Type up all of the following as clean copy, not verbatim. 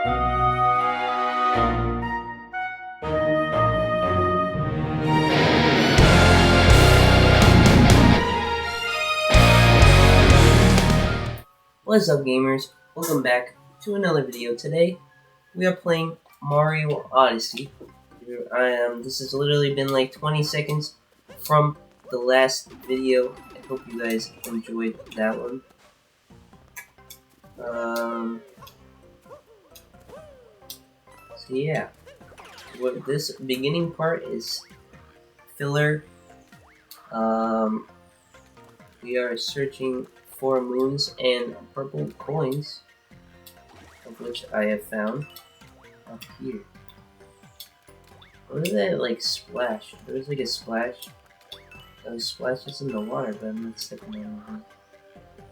What's up, gamers? Welcome back to another video. Today we are playing Mario Odyssey. This has literally been like 20 seconds from the last video. I hope you guys enjoyed that one. So yeah, this beginning part is filler. We are searching for moons and purple coins, of which I have found up here. What is that, like, splash? There's like a splash. Those splashes in the water, but I'm not stepping on it.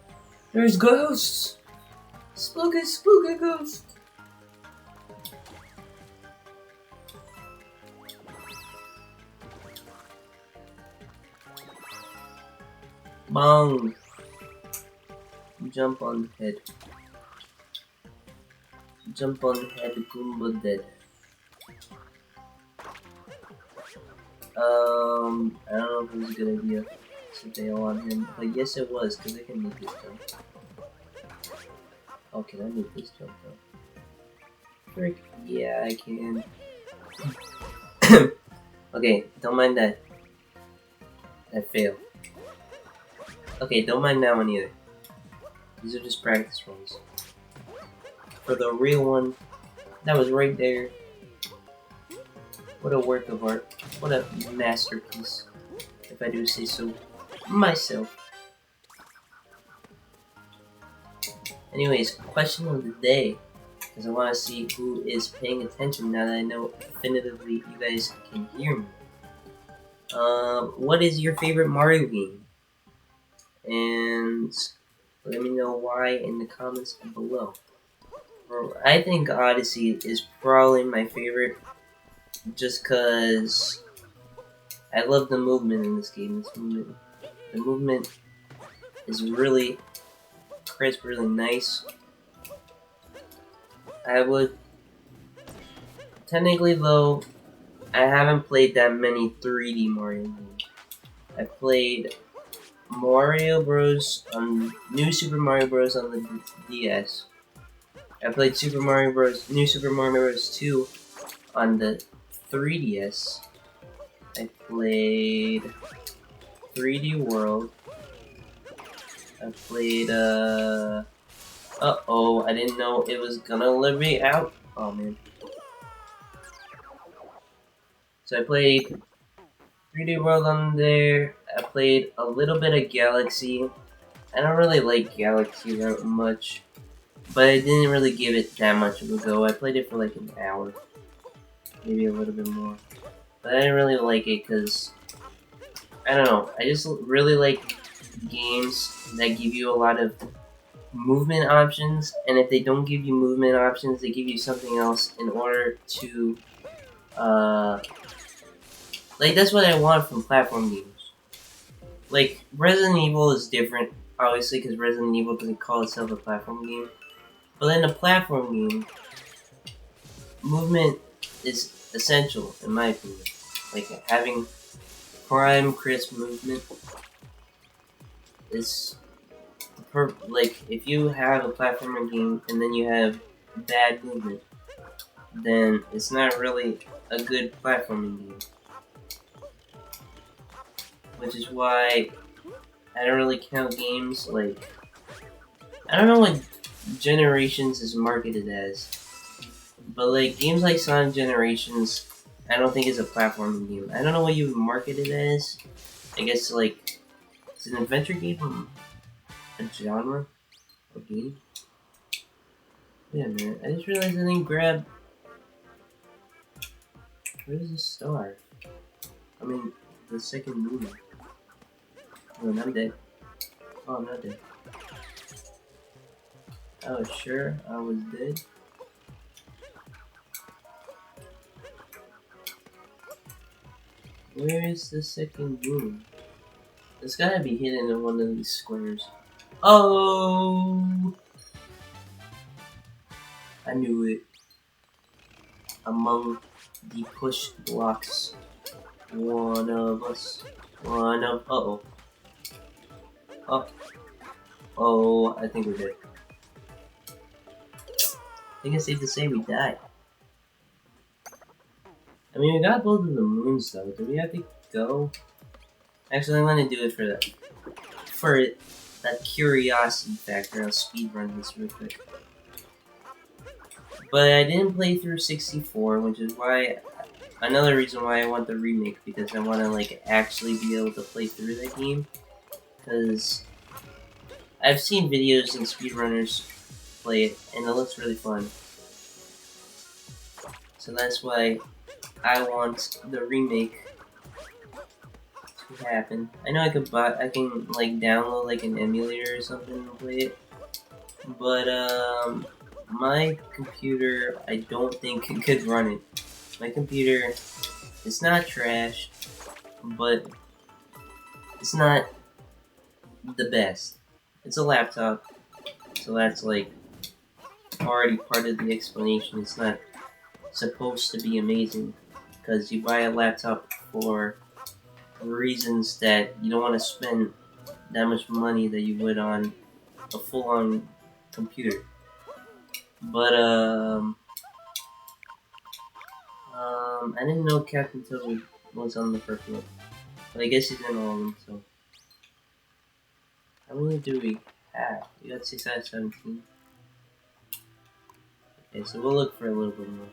There's ghosts! Spooky, spooky ghosts! Bong! Jump on head. Jump on head, Goomba dead. I don't know if it was a good idea to bail on him, but yes it was, because I can make this jump. Oh, can I make this jump though? Frick, yeah I can. Okay, don't mind that. That failed. Okay, don't mind that one either. These are just practice runs. For the real one, that was right there. What a work of art. What a masterpiece, if I do say so myself. Anyways, question of the day, because I want to see who is paying attention now that I know definitively you guys can hear me. What is your favorite Mario game? And let me know why in the comments below. I think Odyssey is probably my favorite, just because I love the movement in this game. The movement is really crisp, really nice. I would technically, though, I haven't played that many 3D Mario games. I played Mario Bros. On New Super Mario Bros. On the DS. I played New Super Mario Bros. 2 on the 3DS. I played 3D World. I played, uh-oh, I didn't know it was gonna let me out. Oh, man. So I played 3D World on there. I played a little bit of Galaxy. I don't really like Galaxy that much, but I didn't really give it that much of a go. I played it for like an hour, maybe a little bit more. But I didn't really like it because, I don't know, I just really like games that give you a lot of movement options, and if they don't give you movement options, they give you something else in order to, like, that's what I want from platform games. Like, Resident Evil is different, obviously, because Resident Evil doesn't call itself a platform game. But in a platform game, movement is essential, in my opinion. Like, having prime, crisp movement is like, if you have a platformer game and then you have bad movement, then it's not really a good platforming game. Which is why I don't really count games like, I don't know what Generations is marketed as, but like games like Sonic Generations, I don't think is a platforming game. I don't know what you would market it as. I guess like, it's an adventure game, a genre of game. Yeah, man. I just realized I didn't grab. Where's the star? I mean, the second movie. Oh, I'm dead. Oh, I'm not dead. I was sure I was dead. Where is the second room? It's gotta be hidden in one of these squares. Oh! I knew it. among the push blocks. One of us. Uh-oh. Oh, oh, I think we're dead. I think it's safe to say we died. I mean, we got both of the moons, though. Do we have to go? Actually, I'm gonna do it for that. For that curiosity factor, I'll speedrun this real quick. But I didn't play through 64, which is why... Another reason why I want the remake, because I want to, like, actually be able to play through that game. Because I've seen videos and speedrunners play it, and it looks really fun. So that's why I want the remake to happen. I know I can like download like an emulator or something and play it, but my computer I don't think could run it. My computer, it's not trash, but it's not the best. It's a laptop, so that's like already part of the explanation. It's not supposed to be amazing, because you buy a laptop for reasons that you don't want to spend that much money that you would on a full-on computer. But I didn't know Captain Toad was on the first one, but I guess he's in all of them. So how many do we have? We got 6 out of 17. Okay, so we'll look for a little bit more.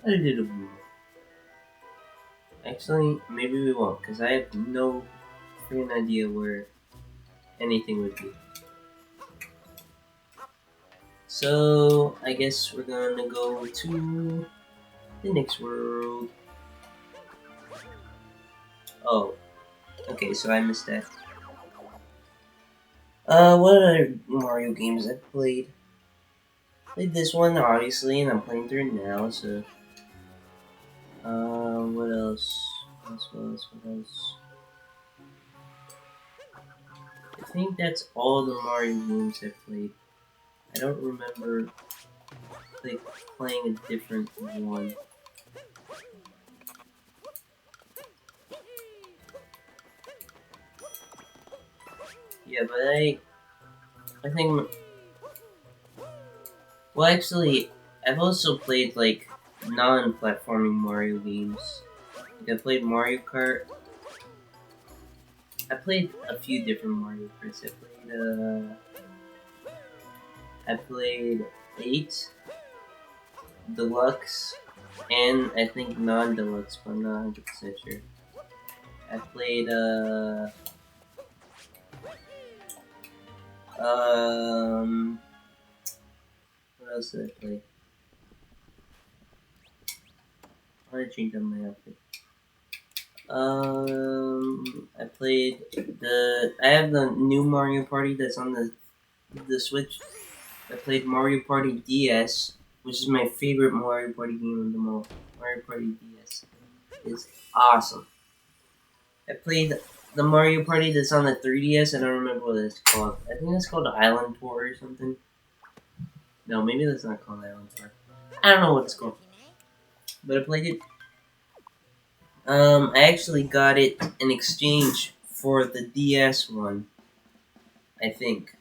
A little bit more. Actually, maybe we won't, because I have no freaking idea where anything would be. So, I guess we're gonna go to the next world. Oh, okay, so I missed that. What other Mario games I've played? Played this one, obviously, and I'm playing through it now, so... what else? What else? I think that's all the Mario games I've played. I don't remember like playing a different one. Yeah, but I think, well actually, I've also played like non-platforming Mario games. Like I played Mario Kart. I played a few different Mario Karts. I played 8, Deluxe, and I think non-deluxe, but I'm not 100% sure. I played what else did I play? I want to change up my outfit. I played I have the new Mario Party that's on the Switch. I played Mario Party DS, which is my favorite Mario Party game of them all. Mario Party DS is awesome. I played the Mario Party that's on the 3DS. I don't remember what it's called. I think it's called Island Tour or something. No, maybe that's not called Island Tour. I don't know what it's called. But I played it. I actually got it in exchange for the DS one. I think.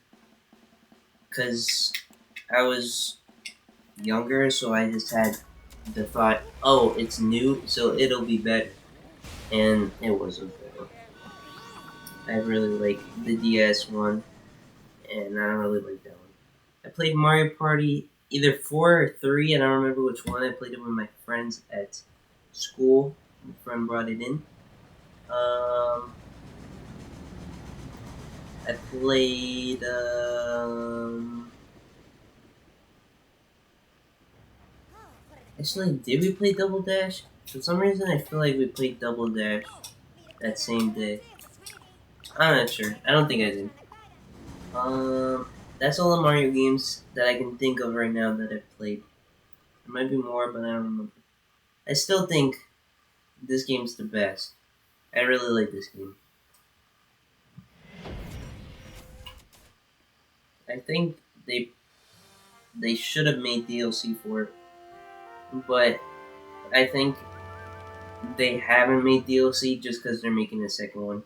Because I was younger, so I just had the thought, oh, it's new, so it'll be better. And it wasn't better. I really like the DS one, and I don't really like that one. I played Mario Party either 4 or 3, I don't remember which one. I played it with my friends at school. My friend brought it in. I played, actually, did we play Double Dash? For some reason, I feel like we played Double Dash that same day. I'm not sure. I don't think I did. That's all the Mario games that I can think of right now that I've played. There might be more, but I don't remember. I still think this game's the best. I really like this game. I think they should have made DLC for it. but I think they haven't made DLC just because they're making a second one.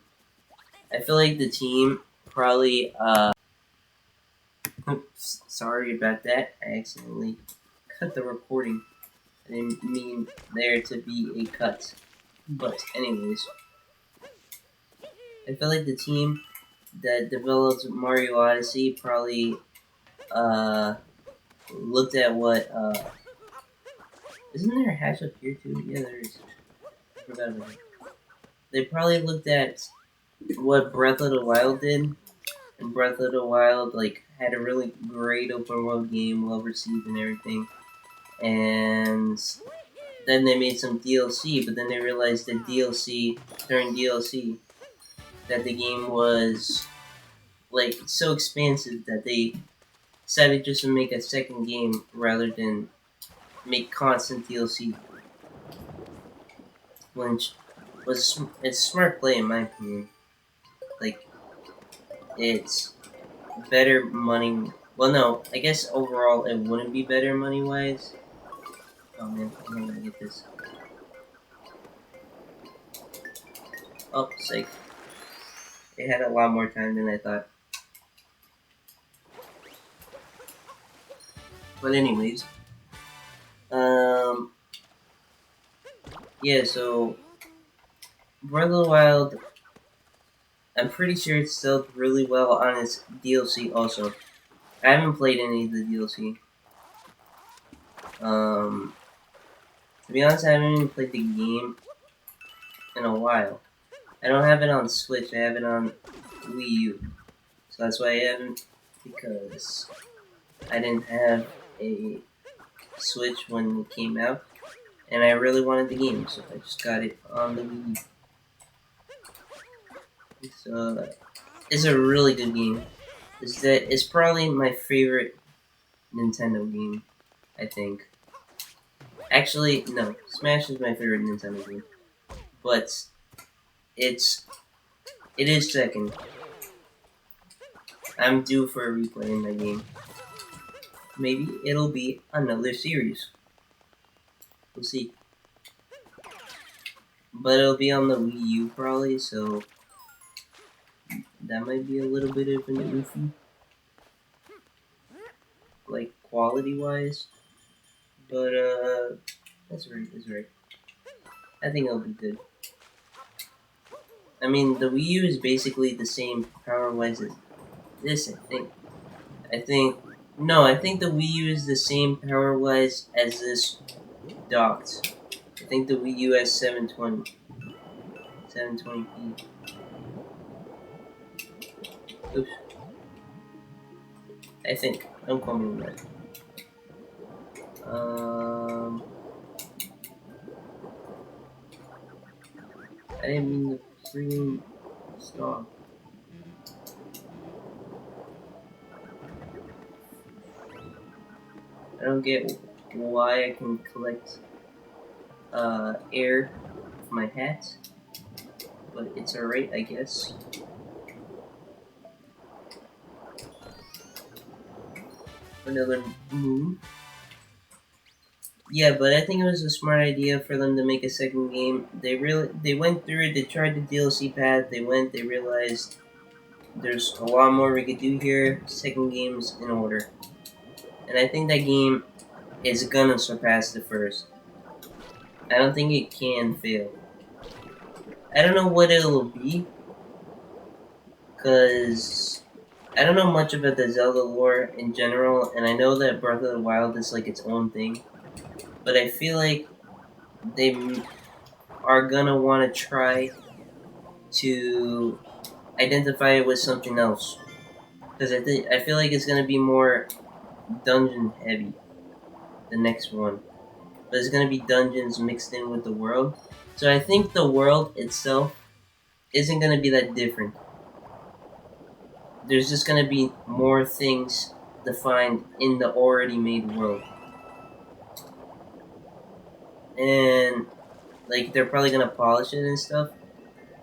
I feel like the team probably oops, sorry about that. I accidentally cut the recording. I didn't mean there to be a cut. But anyways, I feel like the team that developed Mario Odyssey probably uh looked at what isn't there a hatch up here too? Yeah, there is. I forgot about it. They probably looked at what Breath of the Wild did, and Breath of the Wild like had a really great open world game, well received and everything. And then they made some DLC, but then they realized that DLC during DLC that the game was like so expansive that they decided just to make a second game rather than make constant DLC, which was it's smart play in my opinion. Like it's better money. Well, no, I guess overall it wouldn't be better money wise. Oh man, I'm not gonna get this. Oh, sake. It had a lot more time than I thought. But anyways, um, yeah. So Breath of the Wild, I'm pretty sure it's sold really well on its DLC. Also, I haven't played any of the DLC. Um, to be honest, I haven't even played the game in a while. I don't have it on Switch. I have it on Wii U. So that's why I haven't, because I didn't have a Switch when it came out, and I really wanted the game, so I just got it on the Wii U. So it's a really good game. It's probably my favorite Nintendo game, I think. Actually, no, Smash is my favorite Nintendo game, but it's it is second. I'm due for a replay in that game. Maybe it'll be another series. We'll see. But it'll be on the Wii U probably, so that might be a little bit of an oofy, like quality wise. But that's right, that's right. I think it'll be good. I mean, the Wii U is basically the same power wise as this, I think. No, I think the Wii U is the same power wise as this docked. I think the Wii U has 720p. Oops. I think. Don't quote me on that. I didn't mean to freaking stop. I don't get why I can collect air with my hat, but it's alright, I guess. Another moon. Yeah, but I think it was a smart idea for them to make a second game. They went through it. They tried the DLC path. They realized there's a lot more we could do here. Second game's in order, and I think that game is gonna surpass the first. I don't think it can fail. I don't know what it'll be, cause I don't know much about the Zelda lore in general, and I know that Breath of the Wild is like its own thing. But I feel like they are gonna want to try to identify it with something else, because I feel like it's gonna be more dungeon heavy, the next one, but it's gonna be dungeons mixed in with the world. So I think the world itself isn't gonna be that different. There's just gonna be more things defined in the already made world, and like they're probably gonna polish it and stuff.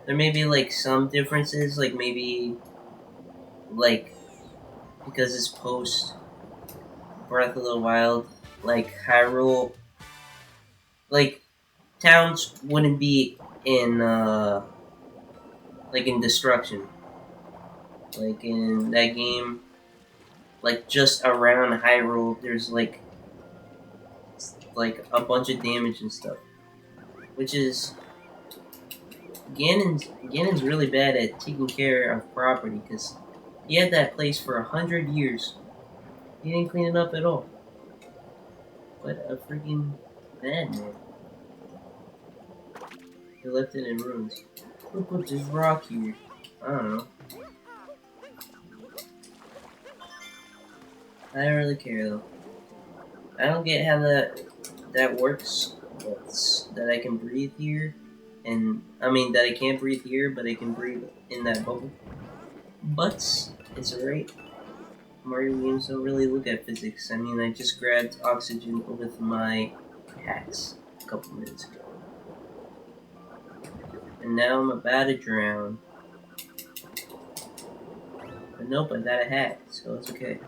There may be like some differences, like maybe like because it's post Breath of the Wild, like Hyrule like towns wouldn't be in like in destruction. Like in that game, like just around Hyrule, there's like a bunch of damage and stuff, which is Ganon's really bad at taking care of property because he had that place for 100 years. He didn't clean it up at all. But a freaking madman. He left it in ruins. Who put this rock here? I don't know. I don't really care though. I don't get how that works. That I can breathe here, and I mean that I can't breathe here, but I can breathe in that bubble. But it's alright. Mario games don't really look at physics. I mean, I just grabbed oxygen with my axe a couple minutes ago. And now I'm about to drown. But nope, I got a hat, so it's okay.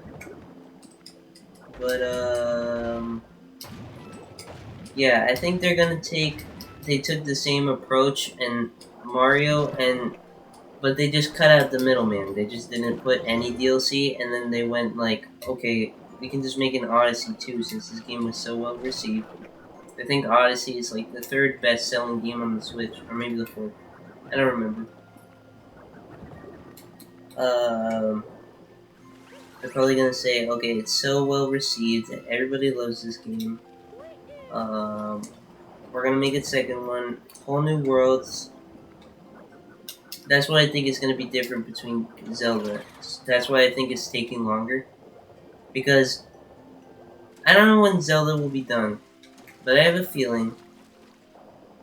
But, yeah, I think they're gonna they took the same approach in Mario, but they just cut out the middleman. They just didn't put any DLC, and then they went like, okay, we can just make an Odyssey too, since this game was so well received. I think Odyssey is like the third best selling game on the Switch, or maybe the fourth. I don't remember. They're probably gonna say, okay, it's so well received that everybody loves this game. We're gonna make a second one, whole new worlds. That's what I think is gonna be different between Zelda. That's why I think it's taking longer. Because I don't know when Zelda will be done, but I have a feeling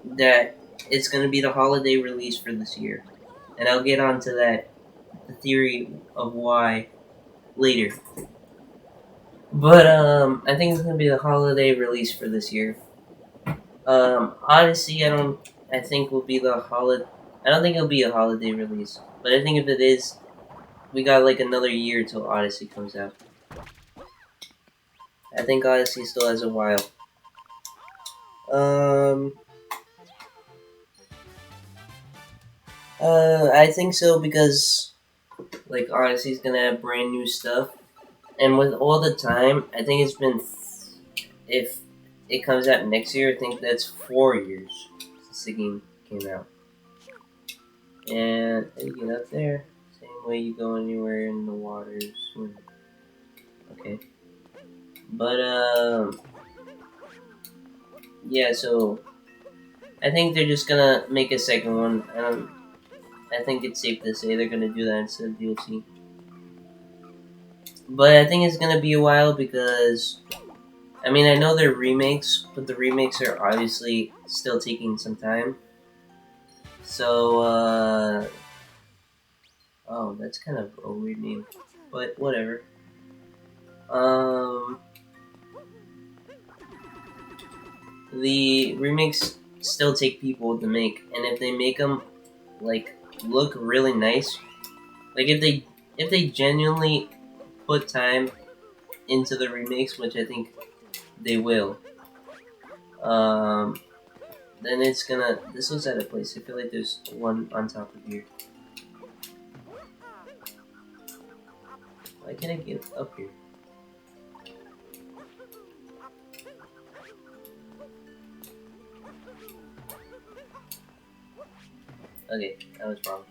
that it's gonna be the holiday release for this year. And I'll get onto that, the theory of why, later. But I think it's gonna be the holiday release for this year. Odyssey, I think will be the holiday. I don't think it'll be a holiday release, but I think if it is, we got like another year till Odyssey comes out. I think Odyssey still has a while. I think so because like Odyssey's gonna have brand new stuff, and with all the time, I think it's been if it comes out next year, I think that's 4 years since the game came out. And you get up there, same way you go anywhere in the waters. Okay. But, yeah, so I think they're just gonna make a second one. I think it's safe to say they're gonna do that instead of DLC. But I think it's gonna be a while because, I mean, I know they're remakes, but the remakes are obviously still taking some time. So, oh, that's kind of a weird name, but whatever. The remakes still take people to make, and if they make them like look really nice, like if they genuinely put time into the remakes, which I think they will, then it's gonna. This was at a place. I feel like there's one on top of here. Why can't I get up here? Okay, I was wrong.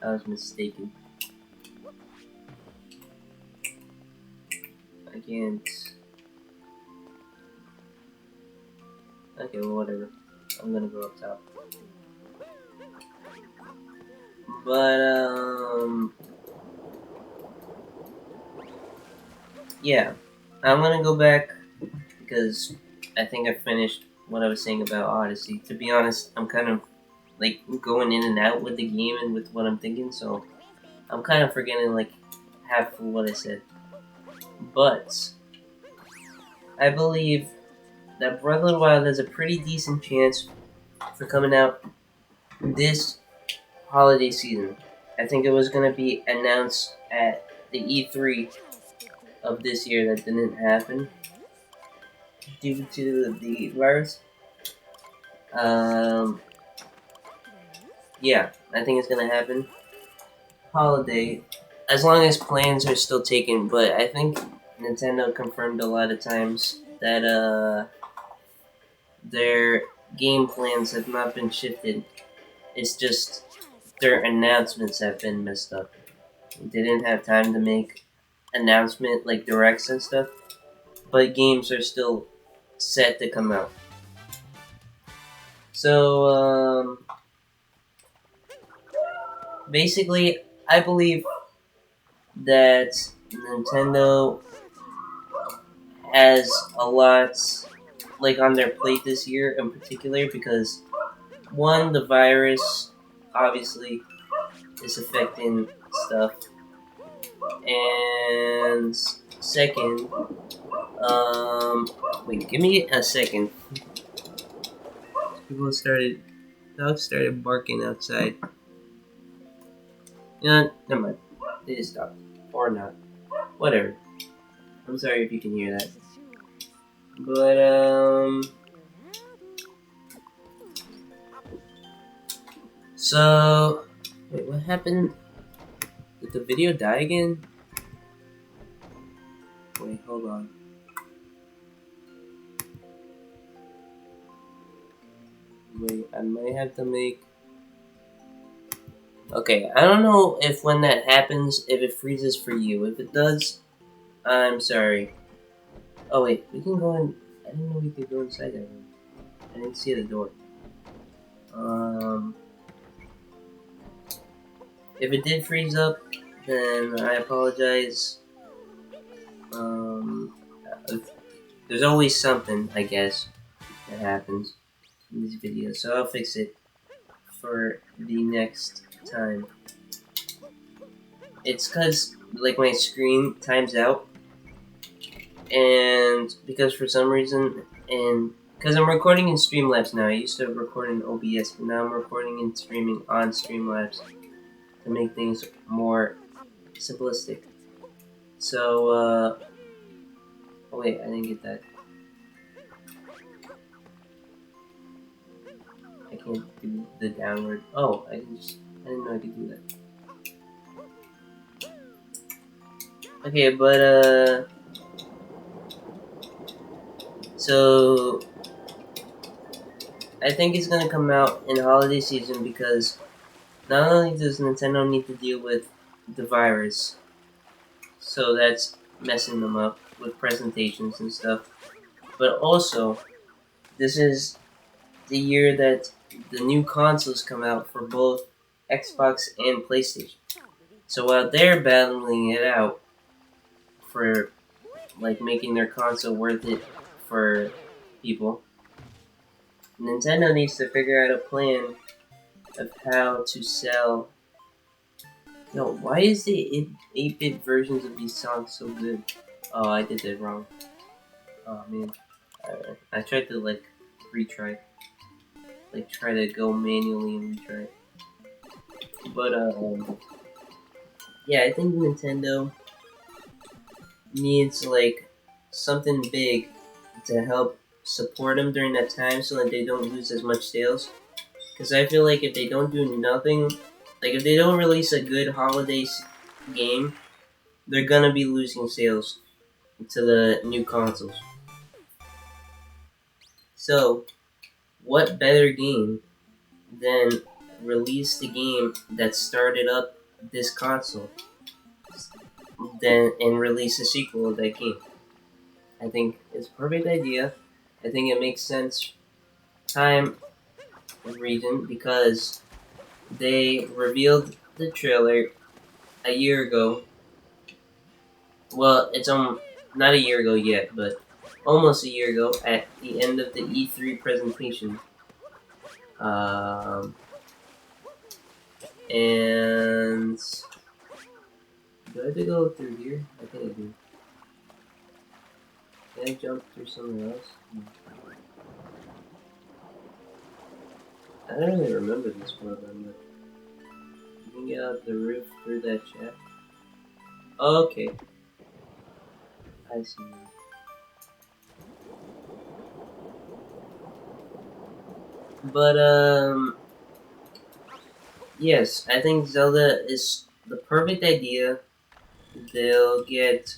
I was mistaken. I can't. Okay, well, whatever. I'm gonna go up top. But, yeah. I'm gonna go back because I think I finished what I was saying about Odyssey. To be honest, I'm kind of like going in and out with the game and with what I'm thinking, so I'm kind of forgetting like half of what I said. But I believe that Breath of the Wild has a pretty decent chance for coming out this holiday season. I think it was going to be announced at the E3 of this year that didn't happen. due to the virus. Um, yeah, I think it's gonna happen. Holiday, as long as plans are still taken, but I think Nintendo confirmed a lot of times that their game plans have not been shifted. It's just their announcements have been messed up. They didn't have time to make announcement like directs and stuff, but games are still set to come out. So basically, I believe that Nintendo has a lot like on their plate this year in particular because one, the virus obviously is affecting stuff, and second, wait, give me a second. People started, dogs started barking outside. Never mind. They just stopped, or not, whatever. I'm sorry if you can hear that, but so wait, what happened? Did the video die again? Wait, hold on. Wait, I might have to make... Okay, I don't know if when that happens, if it freezes for you. If it does, I'm sorry. Oh wait, we can go in... I didn't know we could go inside that room. I didn't see the door. If it did freeze up, then I apologize. There's always something, I guess, that happens in these videos, so I'll fix it for the next time. It's cause like my screen times out, and because for some reason, and because I'm recording in Streamlabs now. I used to record in OBS, but now I'm recording and streaming on Streamlabs to make things more simplistic. So, oh wait, I didn't get that. I can't do the downward. Oh, I can just... I didn't know I could do that. Okay, but, so... I think it's gonna come out in holiday season because not only does Nintendo need to deal with the virus, so that's messing them up with presentations and stuff, but also, this is the year that the new consoles come out for both Xbox and PlayStation. So while they're battling it out for like making their console worth it for people, Nintendo needs to figure out a plan of how to sell. No, why is the 8-bit versions of these songs so good? Oh, I did that wrong. Oh man, I tried to like retry, like try to go manually and retry. But yeah, I think Nintendo needs like something big to help support them during that time so that they don't lose as much sales. Because I feel like if they don't do nothing, like if they don't release a good holiday game, they're gonna be losing sales to the new consoles. So, what better game than release the game that started up this console and release a sequel of that game? I think it's a perfect idea. I think it makes sense time and reason because they revealed the trailer a year ago. Well, it's not a year ago yet, but almost a year ago at the end of the E3 presentation. And do I have to go through here? I think I do. Can I jump through somewhere else? No. I don't really remember this program, but you can get out the roof through that shaft. Okay. I see. But yes, I think Zelda is the perfect idea. They'll get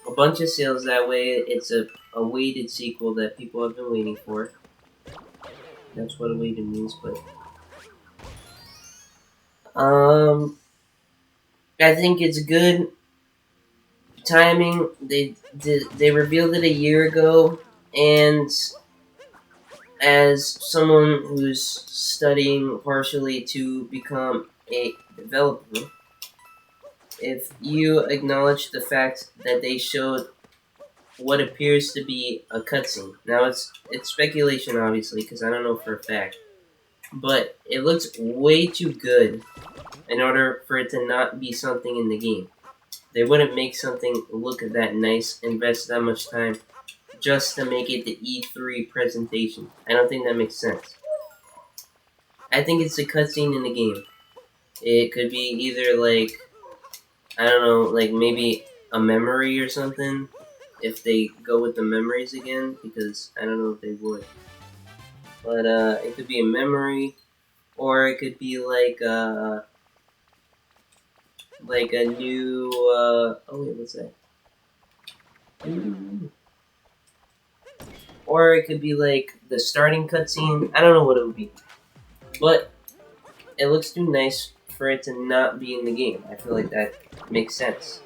a bunch of sales that way. It's a weighted sequel that people have been waiting for. That's what a weighted means, but um, I think it's good timing. They revealed it a year ago, and as someone who's studying partially to become a developer, if you acknowledge the fact that they showed what appears to be a cutscene. Now it's speculation, obviously, because I don't know for a fact, but it looks way too good in order for it to not be something in the game. They wouldn't make something look that nice, invest that much time, just to make it the E3 presentation. I don't think that makes sense. I think it's a cutscene in the game. It could be either like, I don't know, like maybe a memory or something, if they go with the memories again, because I don't know if they would. But it could be a memory, or it could be like a new oh wait, what's that? Or it could be like the starting cutscene. I don't know what it would be, but it looks too nice for it to not be in the game. I feel like that makes sense.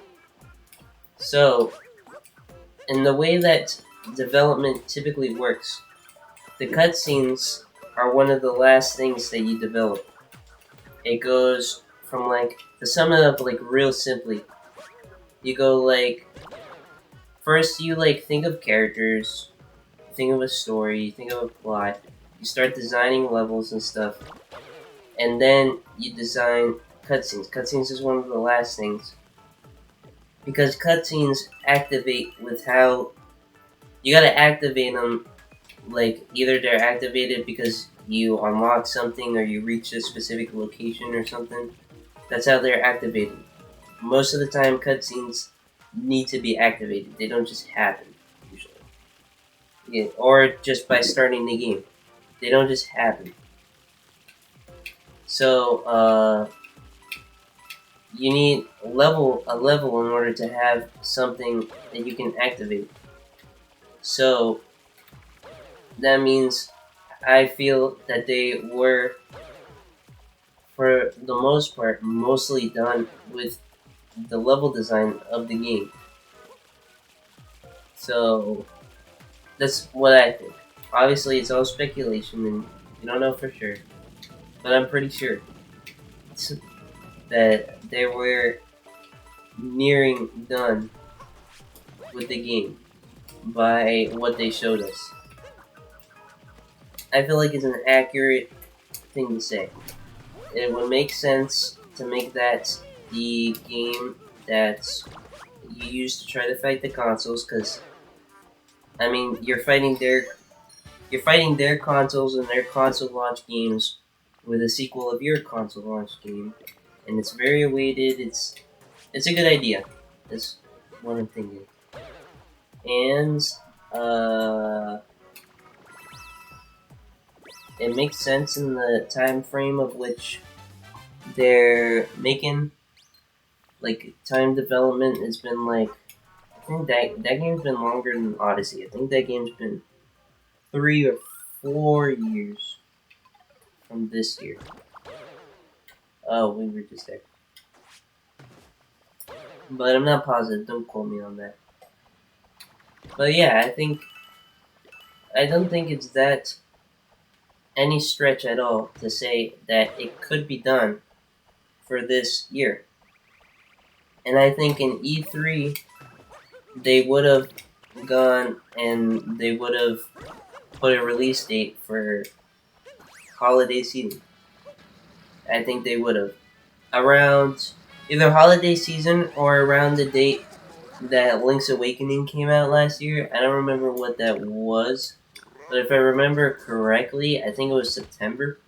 So, in the way that development typically works, the cutscenes are one of the last things that you develop. It goes from like, to sum it up like real simply, you go like, first you like think of characters, think of a story, think of a plot, you start designing levels and stuff, and then you design cutscenes. Cutscenes is one of the last things, because cutscenes activate with how, you gotta activate them, like either they're activated because you unlock something or you reach a specific location or something. That's how they're activated. Most of the time, cutscenes need to be activated. They don't just happen, usually. Yeah, or just by starting the game. They don't just happen. So, you need a level in order to have something that you can activate. So, that means I feel that they were, for the most part, mostly done with the level design of the game. So, that's what I think. Obviously, it's all speculation, and we don't know for sure. But I'm pretty sure that they were nearing done with the game by what they showed us. I feel like it's an accurate thing to say. It would make sense to make that the game that you use to try to fight the consoles, because I mean you're fighting their consoles and their console launch games with a sequel of your console launch game, and it's very awaited. It's a good idea. That's what I'm thinking, and uh, it makes sense in the time frame of which they're making. Like time development has been like, I think that game's been longer than Odyssey. I think that game's been 3 or 4 years from this year. Oh, we were just there. But I'm not positive, don't quote me on that. But yeah, I don't think it's that any stretch at all to say that it could be done for this year. And I think in E3, they would have gone and they would have put a release date for holiday season. I think they would have. Around either holiday season or around the date that Link's Awakening came out last year. I don't remember what that was, but if I remember correctly, I think it was September.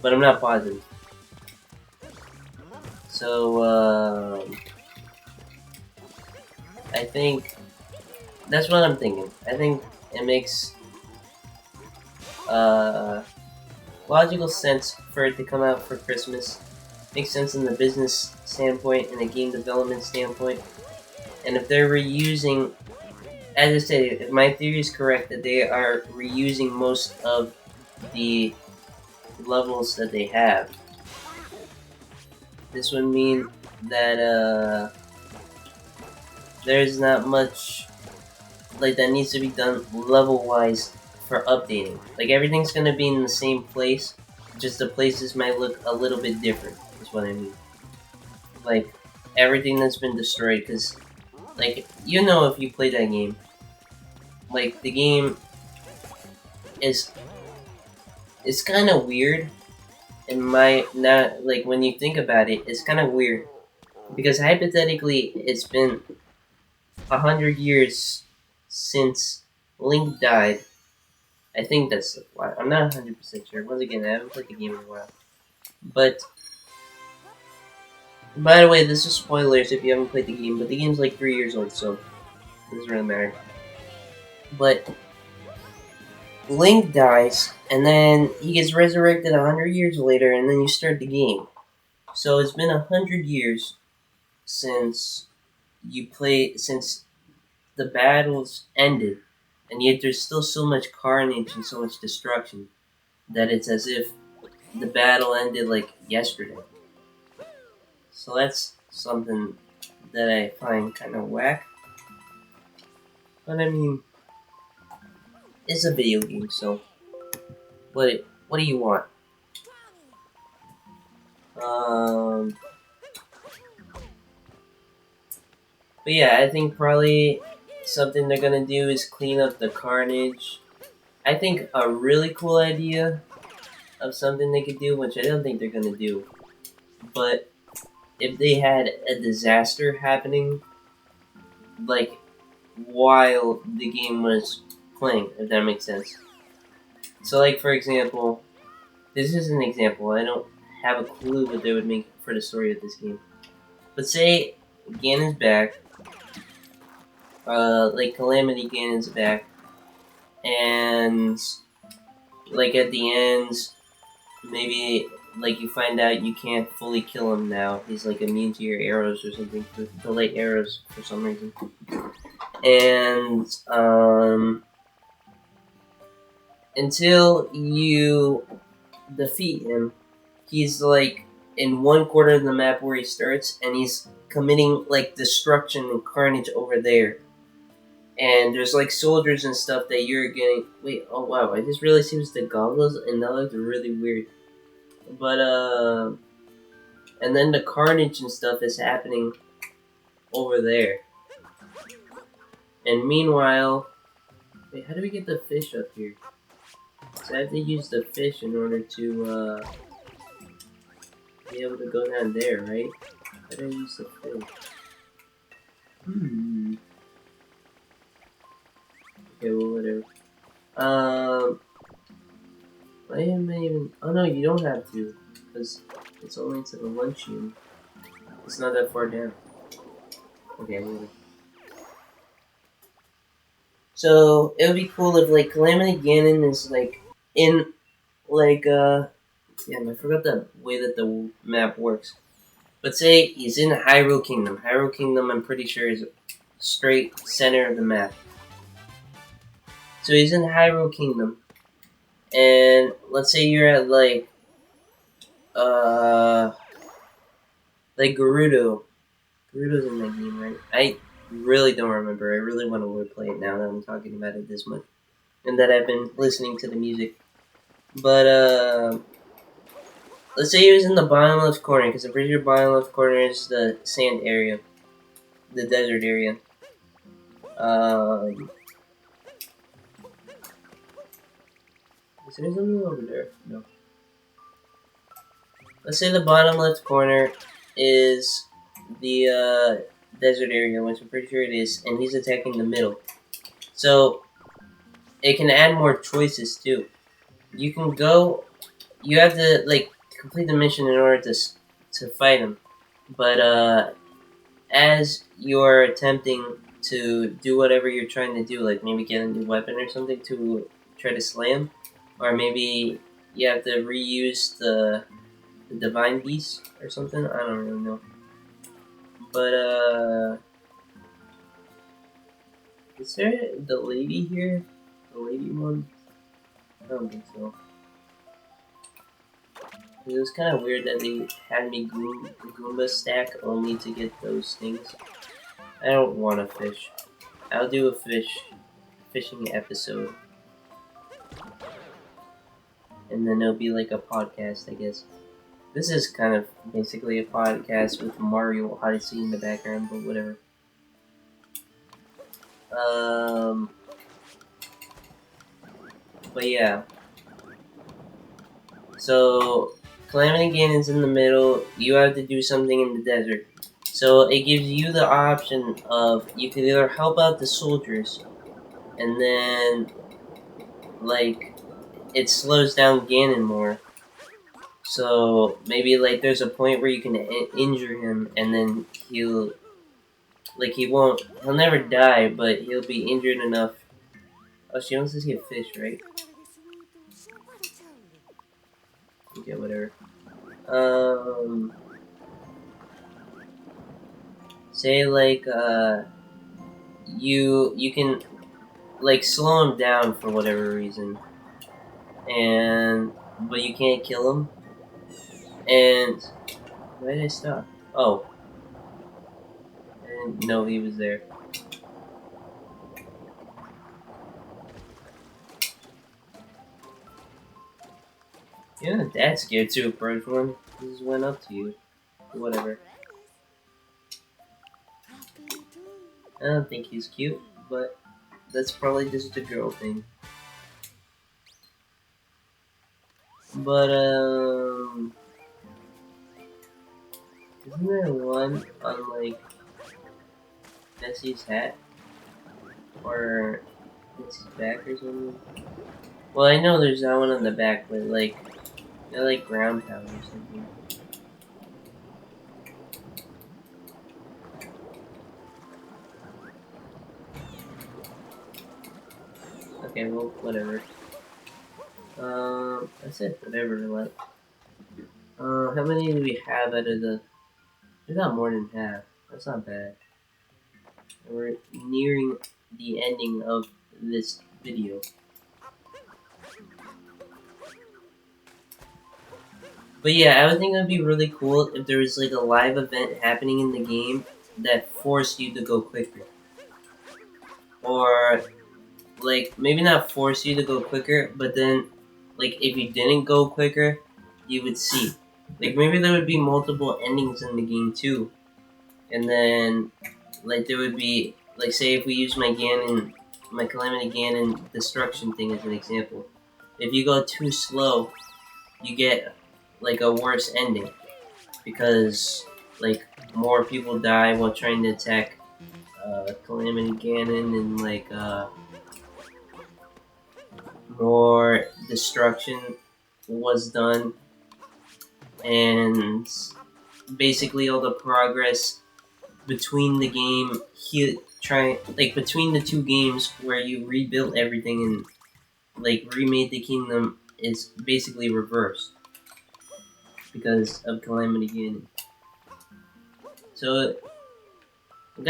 But I'm not positive. So, I think that's what I'm thinking. I think it makes logical sense for it to come out for Christmas. Makes sense in the business standpoint and the game development standpoint. And if they're reusing, as I said, if my theory is correct, that they are reusing most of the levels that they have, this would mean that there's not much like that needs to be done level-wise for updating. Like everything's gonna be in the same place, just the places might look a little bit different. Is what I mean. Like everything that's been destroyed, because like you know if you play that game, like the game is it's kind of weird. In my not like when you think about it, it's kind of weird because hypothetically it's been 100 years since Link died. I think that's why. I'm not 100% sure. Once again, I haven't played the game in a while. But, by the way, this is spoilers if you haven't played the game, but the game's like 3 years old, so it doesn't really matter. But, Link dies, and then he gets resurrected 100 years later, and then you start the game. So it's been 100 years since since the battles ended, and yet there's still so much carnage and so much destruction that it's as if the battle ended like yesterday. So that's something that I find kind of whack. But I mean, it's a video game, so what do you want? But yeah, I think probably something they're gonna do is clean up the carnage. I think a really cool idea of something they could do, which I don't think they're gonna do, but if they had a disaster happening, like while the game was playing, if that makes sense. So, like for example, this is an example. I don't have a clue what they would make for the story of this game, but say Ganon's back, like Calamity Ganon's back, and like at the end, maybe like you find out you can't fully kill him now. He's like immune to your arrows or something, to light arrows for some reason. And until you defeat him, he's like in one corner of the map where he starts, and he's committing like destruction and carnage over there. And there's like soldiers and stuff that you're getting. Wait, oh wow! I just realized he was the goggles, and that looked really weird. But and then the carnage and stuff is happening over there. And meanwhile, wait, how do we get the fish up here? So I have to use the fish in order to be able to go down there, right? How do I use the fish? Okay, well, whatever. Why am I even... Oh no, you don't have to, because it's only to the luncheon. It's not that far down. Okay, whatever. So, it would be cool if, like, Calamity Ganon is, like, in, like, damn, I forgot the way that the map works. But say he's in Hyrule Kingdom. Hyrule Kingdom, I'm pretty sure, is straight center of the map. So he's in Hyrule Kingdom. And let's say you're at, like Gerudo. Gerudo's in that game, right? I really don't remember. I really want to play it now that I'm talking about it this much. And that I've been listening to the music. But, let's say he was in the bottom left corner, because I'm pretty sure bottom left corner is the sand area. The desert area. Is there something over there? No. Let's say the bottom left corner is the desert area, which I'm pretty sure it is, and he's attacking the middle. So, it can add more choices too. You can go, you have to, like, complete the mission in order to fight him. But, as you're attempting to do whatever you're trying to do, like maybe get a new weapon or something to try to slay him, Or maybe you have to reuse the divine beast or something. I don't really know. But is there the lady here? The lady one? I don't think so. It was kind of weird that they had me Goomba stack only to get those things. I don't want to fish. I'll do a fishing episode. And then it'll be like a podcast, I guess. This is kind of basically a podcast with Mario Odyssey in the background, but whatever. Um, but yeah. So, Calamity Ganon's in the middle. You have to do something in the desert. So it gives you the option of you can either help out the soldiers, and then like it slows down Ganon more. So maybe like there's a point where you can injure him, and then he'll he'll never die, but he'll be injured enough. Oh, she wants to see a fish, right? Okay, whatever. Um, say like you can like slow him down for whatever reason, and but you can't kill him. And why did I stop? Oh, I didn't know he was there. You're not that scared to approach one. He just went up to you. Whatever. I don't think he's cute, but that's probably just a girl thing. But isn't there one on like Nessie's hat or Nessie's back or something? Well, I know there's that one on the back, but like they're like ground pound or something. Okay, well, whatever. I said whatever. What? How many do we have out of the? We got more than half. That's not bad. We're nearing the ending of this video. But yeah, I would think it would be really cool if there was like a live event happening in the game that forced you to go quicker. Or like maybe not force you to go quicker, but then like if you didn't go quicker, you would see. Like maybe there would be multiple endings in the game too. And then like there would be like say if we use my Calamity Ganon destruction thing as an example. If you go too slow, you get like a worse ending. Because like more people die while trying to attack Calamity Ganon and like more destruction was done and basically all the progress between the game between the two games where you rebuilt everything and like remade the kingdom is basically reversed because of Calamity Ganon. So I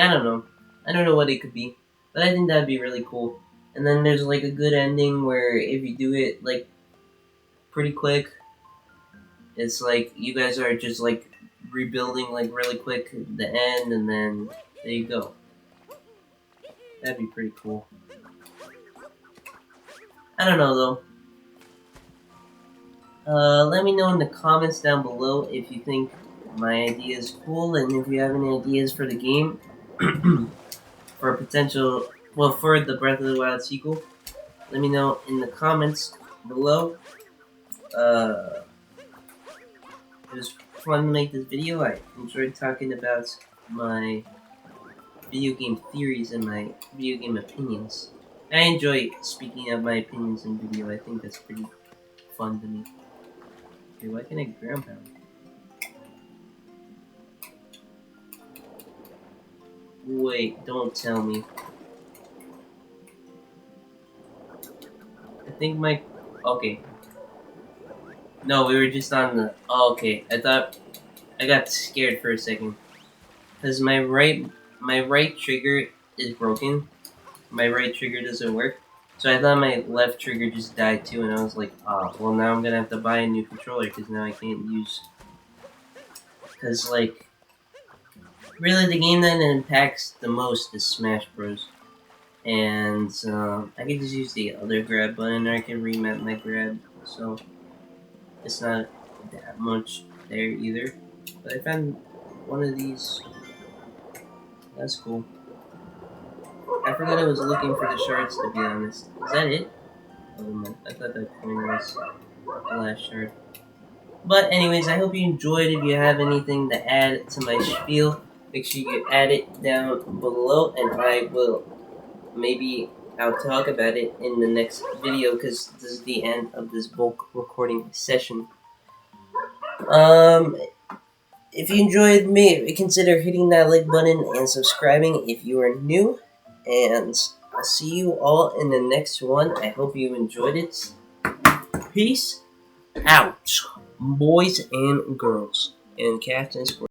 don't know what it could be, but I think that'd be really cool. And then there's like a good ending where if you do it like pretty quick, it's like you guys are just like rebuilding like really quick the end, and then there you go. That'd be pretty cool. I don't know though. Let me know in the comments down below if you think my idea is cool and if you have any ideas for the game for a potential, well, for the Breath of the Wild sequel. Let me know in the comments below. It was fun to make this video. I enjoyed talking about my video game theories and my video game opinions. I enjoy speaking of my opinions in video. I think that's pretty fun to me. Okay, why can't I ground pound? Wait, don't tell me. I think my Okay. No, we were just on the. Oh, okay. I thought I got scared for a second because my right trigger is broken. My right trigger doesn't work. So I thought my left trigger just died too, and I was like, oh, well now I'm gonna have to buy a new controller because now I can't use. Because like, really, the game that impacts the most is Smash Bros. And I can just use the other grab button, or I can remap my grab. So it's not that much there either. But I found one of these. That's cool. I forgot I was looking for the shards, to be honest. Is that it? Oh, man. I thought that coin was the last shard. But anyways, I hope you enjoyed. If you have anything to add to my spiel, make sure you add it down below, and I will maybe I'll talk about it in the next video because this is the end of this bulk recording session. If you enjoyed me, consider hitting that like button and subscribing if you are new. And I'll see you all in the next one. I hope you enjoyed it. Peace out, boys and girls, and cats and squirrels.